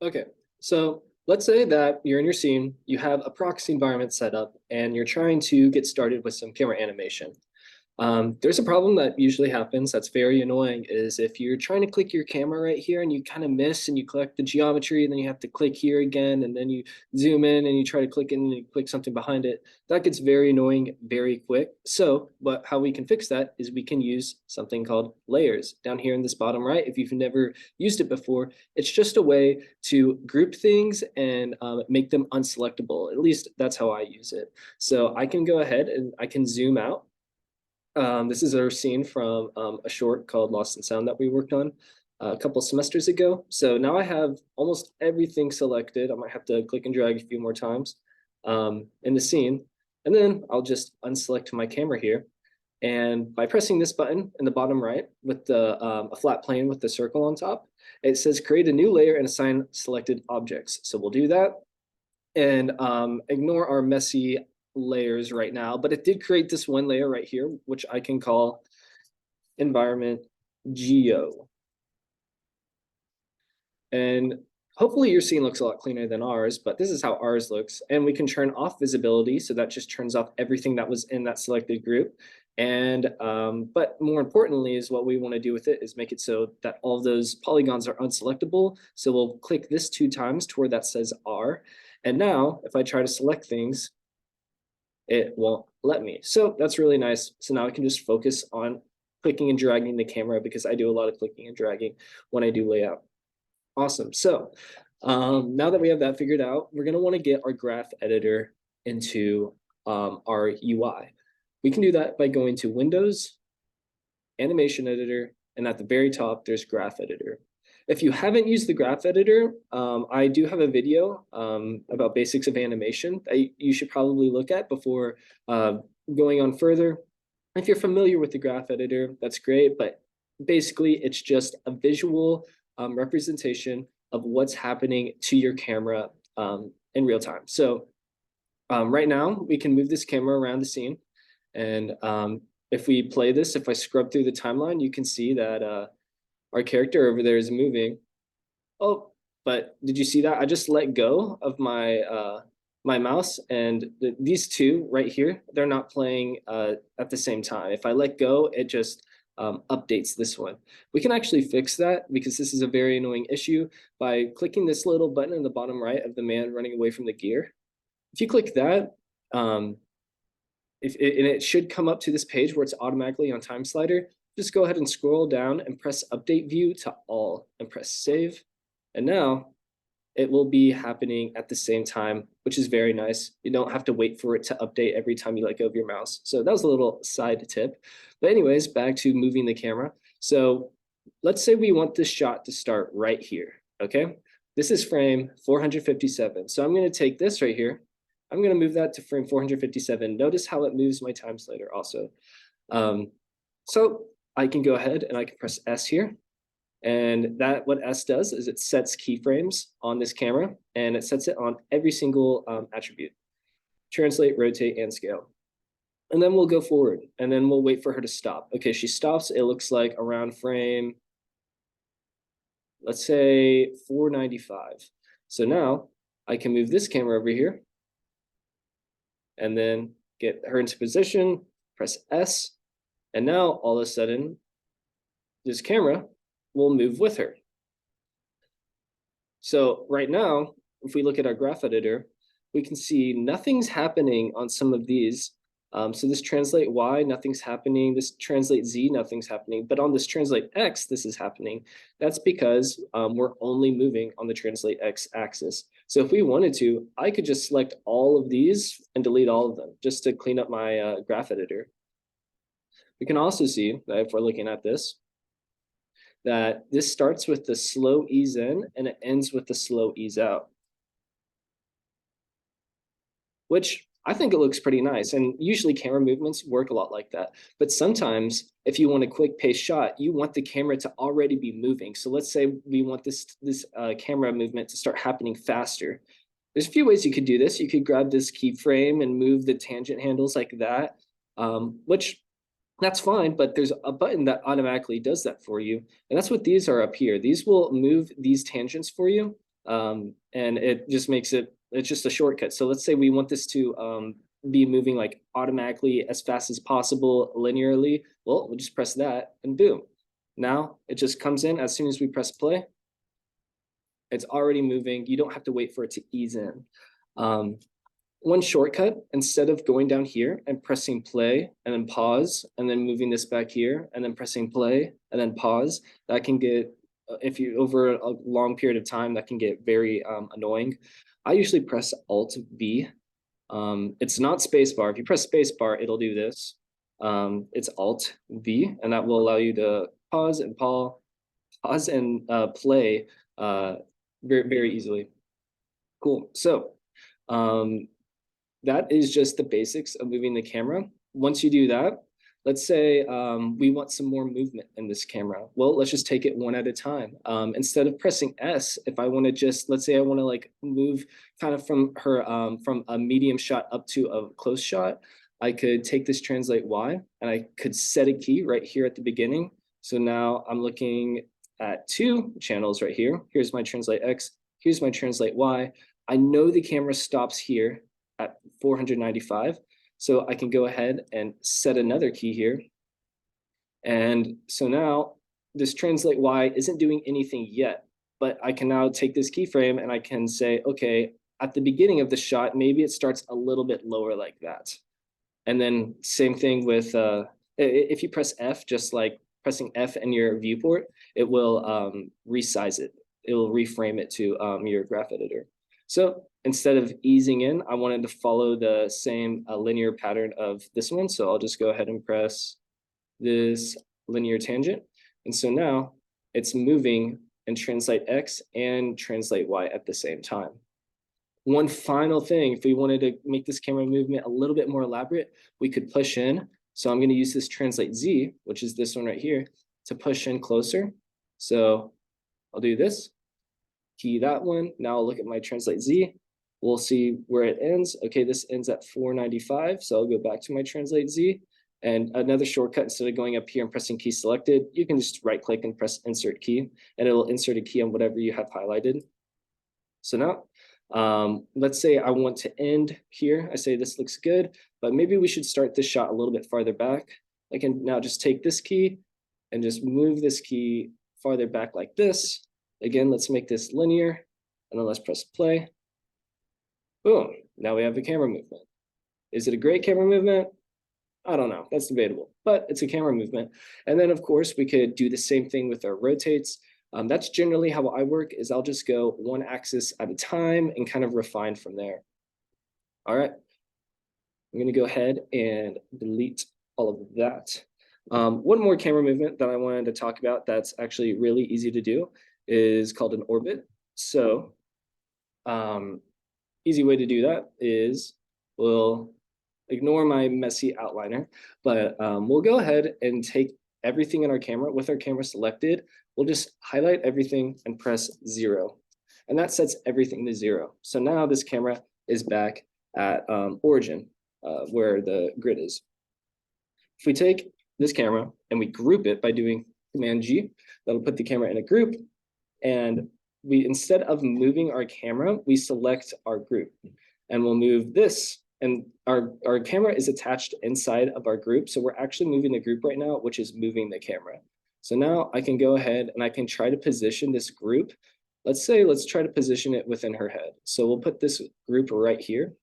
Okay, so let's say that you're in your scene, you have a proxy environment set up, and you're trying to get started with some camera animation. There's a problem that usually happens that's very annoying is if you're trying to click your camera right here and you kind of miss and you collect the geometry and then you have to click here again and then you zoom in and you try to click in and you click something behind it, that gets very annoying very quick. So how we can fix that is we can use something called layers down here in this bottom right. If you've never used it before, it's just a way to group things and make them unselectable. At least that's how I use it. So I can go ahead and I can zoom out. This is our scene from a short called Lost in Sound that we worked on a couple semesters ago. So now I have almost everything selected. I might have to click and drag a few more times in the scene. And then I'll just unselect my camera here. And by pressing this button in the bottom right with the a flat plane with the circle on top, it says create a new layer and assign selected objects. So we'll do that and ignore our messy layers right now, but it did create this one layer right here, which I can call environment geo. And hopefully your scene looks a lot cleaner than ours, but this is how ours looks. And we can turn off visibility. So that just turns off everything that was in that selected group. And but more importantly is what we want to do with it is make it so that all of those polygons are unselectable. So we'll click this 2 times to where that says R. And now if I try to select things, it won't let me. So that's really nice. So now I can just focus on clicking and dragging the camera because I do a lot of clicking and dragging when I do layout. Awesome. So now that we have that figured out, we're going to want to get our graph editor into our UI. We can do that by going to Windows, Animation Editor, and at the very top, there's Graph Editor. If you haven't used the graph editor, I do have a video about basics of animation that you should probably look at before going on further. If you're familiar with the graph editor, that's great, but basically it's just a visual representation of what's happening to your camera in real time. So right now we can move this camera around the scene, and if we play this, if I scrub through the timeline, you can see that our character over there is moving. Oh, but did you see that? I just let go of my my mouse, and these two right here, they're not playing at the same time. If I let go, it just updates this one. We can actually fix that because this is a very annoying issue by clicking this little button in the bottom right of the man running away from the gear. If you click that, and it should come up to this page where it's automatically on time slider. Just go ahead and scroll down and press update view to all and press save. And now it will be happening at the same time, which is very nice. You don't have to wait for it to update every time you let go of your mouse. So that was a little side tip. But anyways, back to moving the camera. So let's say we want this shot to start right here, okay? This is frame 457. So I'm gonna take this right here. I'm gonna move that to frame 457. Notice how it moves my time slider also. So I can go ahead and I can press S here. And that what S does is it sets keyframes on this camera and it sets it on every single attribute. Translate, rotate, and scale. And then we'll go forward and then we'll wait for her to stop. Okay, she stops, it looks like around frame, let's say 495. So now I can move this camera over here and then get her into position, press S, and now all of a sudden, this camera will move with her. So right now, if we look at our graph editor, we can see nothing's happening on some of these. So this translate Y, nothing's happening. This translate Z, nothing's happening. But on this translate X, this is happening. That's because we're only moving on the translate X axis. So if we wanted to, I could just select all of these and delete all of them just to clean up my graph editor. We can also see that if we're looking at this, that this starts with the slow ease in and it ends with the slow ease out, which I think it looks pretty nice. And usually camera movements work a lot like that. But sometimes if you want a quick pace shot, you want the camera to already be moving. So let's say we want this camera movement to start happening faster. There's a few ways you could do this. You could grab this keyframe and move the tangent handles like that, which that's fine, but there's a button that automatically does that for you. And that's what these are up here. These will move these tangents for you. And it just makes it's just a shortcut. So let's say we want this to be moving like automatically as fast as possible linearly. Well, we'll just press that and boom. Now it just comes in as soon as we press play. It's already moving. You don't have to wait for it to ease in. One shortcut, instead of going down here and pressing play and then pause and then moving this back here and then pressing play and then pause, that can get, if you over a long period of time, that can get very annoying. I usually press Alt V. It's not spacebar. If you press spacebar, it'll do this. It's Alt V, and that will allow you to pause and play very, very easily. Cool. So that is just the basics of moving the camera. Once you do that, let's say we want some more movement in this camera. Well, let's just take it one at a time. Instead of pressing S, if I want to just, let's say I want to like move kind of from her, from a medium shot up to a close shot, I could take this translate Y and I could set a key right here at the beginning. So now I'm looking at two channels right here. Here's my translate X, here's my translate Y. I know the camera stops here at 495. So I can go ahead and set another key here. And so now this translate Y isn't doing anything yet, but I can now take this keyframe and I can say, okay, at the beginning of the shot, maybe it starts a little bit lower like that. And then same thing with, if you press F, just like pressing F in your viewport, it will resize it. It will reframe it to your graph editor. So instead of easing in, I wanted to follow the same linear pattern of this one. So I'll just go ahead and press this linear tangent. And so now it's moving and translate X and translate Y at the same time. One final thing, if we wanted to make this camera movement a little bit more elaborate, we could push in. So I'm going to use this translate Z, which is this one right here, to push in closer. So I'll do this, key that one. Now I'll look at my translate Z. We'll see where it ends. Okay, this ends at 495. So I'll go back to my translate Z. And another shortcut, instead of going up here and pressing key selected, you can just right click and press insert key, and it'll insert a key on whatever you have highlighted. So now, let's say I want to end here. I say this looks good, but maybe we should start this shot a little bit farther back. I can now just take this key and just move this key farther back like this. Again, let's make this linear, and then let's press play. Boom, now we have the camera movement. Is it a great camera movement? I don't know, that's debatable, but it's a camera movement. And then of course we could do the same thing with our rotates. That's generally how I work, is I'll just go one axis at a time and kind of refine from there. All right, I'm gonna go ahead and delete all of that. One more camera movement that I wanted to talk about that's actually really easy to do is called an orbit. So easy way to do that is we'll ignore my messy outliner, but we'll go ahead and take everything in our camera with our camera selected. We'll just highlight everything and press 0. And that sets everything to 0. So now this camera is back at origin, where the grid is. If we take this camera and we group it by doing Command G, that'll put the camera in a group. And we, instead of moving our camera, we select our group. And we'll move this. And our camera is attached inside of our group. So we're actually moving the group right now, which is moving the camera. So now I can go ahead and I can try to position this group. Let's try to position it within her head. So we'll put this group right here.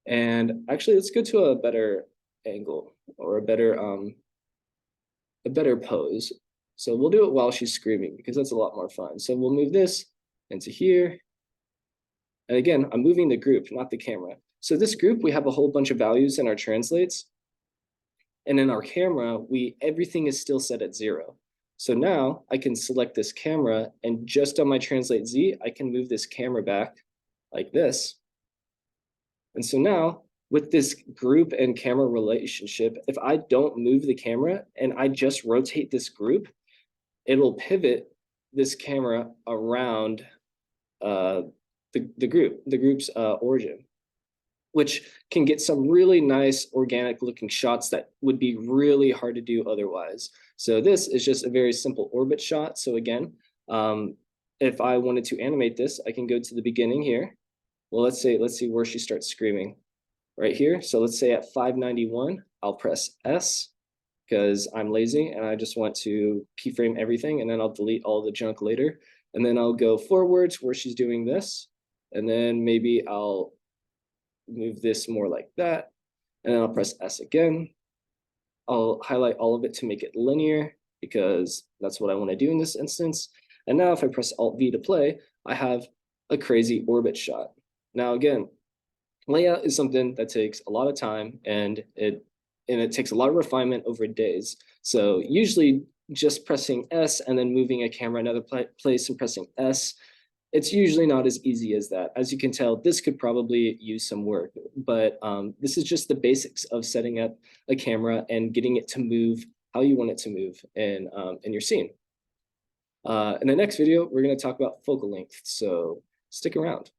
And actually, let's go to a better angle or a better pose. So we'll do it while she's screaming because that's a lot more fun. So we'll move this into here. And again, I'm moving the group, not the camera. So this group, we have a whole bunch of values in our translates. And in our camera, everything is still set at 0. So now I can select this camera, and just on my translate Z, I can move this camera back like this. And so now with this group and camera relationship, if I don't move the camera and I just rotate this group, it'll pivot this camera around the group's origin, which can get some really nice organic looking shots that would be really hard to do otherwise. So this is just a very simple orbit shot. So again, if I wanted to animate this, I can go to the beginning here. Well, let's see where she starts screaming right here. So let's say at 591, I'll press S because I'm lazy and I just want to keyframe everything, and then I'll delete all the junk later. And then I'll go forwards where she's doing this. And then maybe I'll move this more like that. And then I'll press S again. I'll highlight all of it to make it linear because that's what I want to do in this instance. And now if I press Alt V to play, I have a crazy orbit shot. Now again, layout is something that takes a lot of time, and it takes a lot of refinement over days. So usually just pressing S and then moving a camera another place and pressing S, it's usually not as easy as that. As you can tell, this could probably use some work, but this is just the basics of setting up a camera and getting it to move how you want it to move in your scene. In the next video, we're going to talk about focal length, so stick around.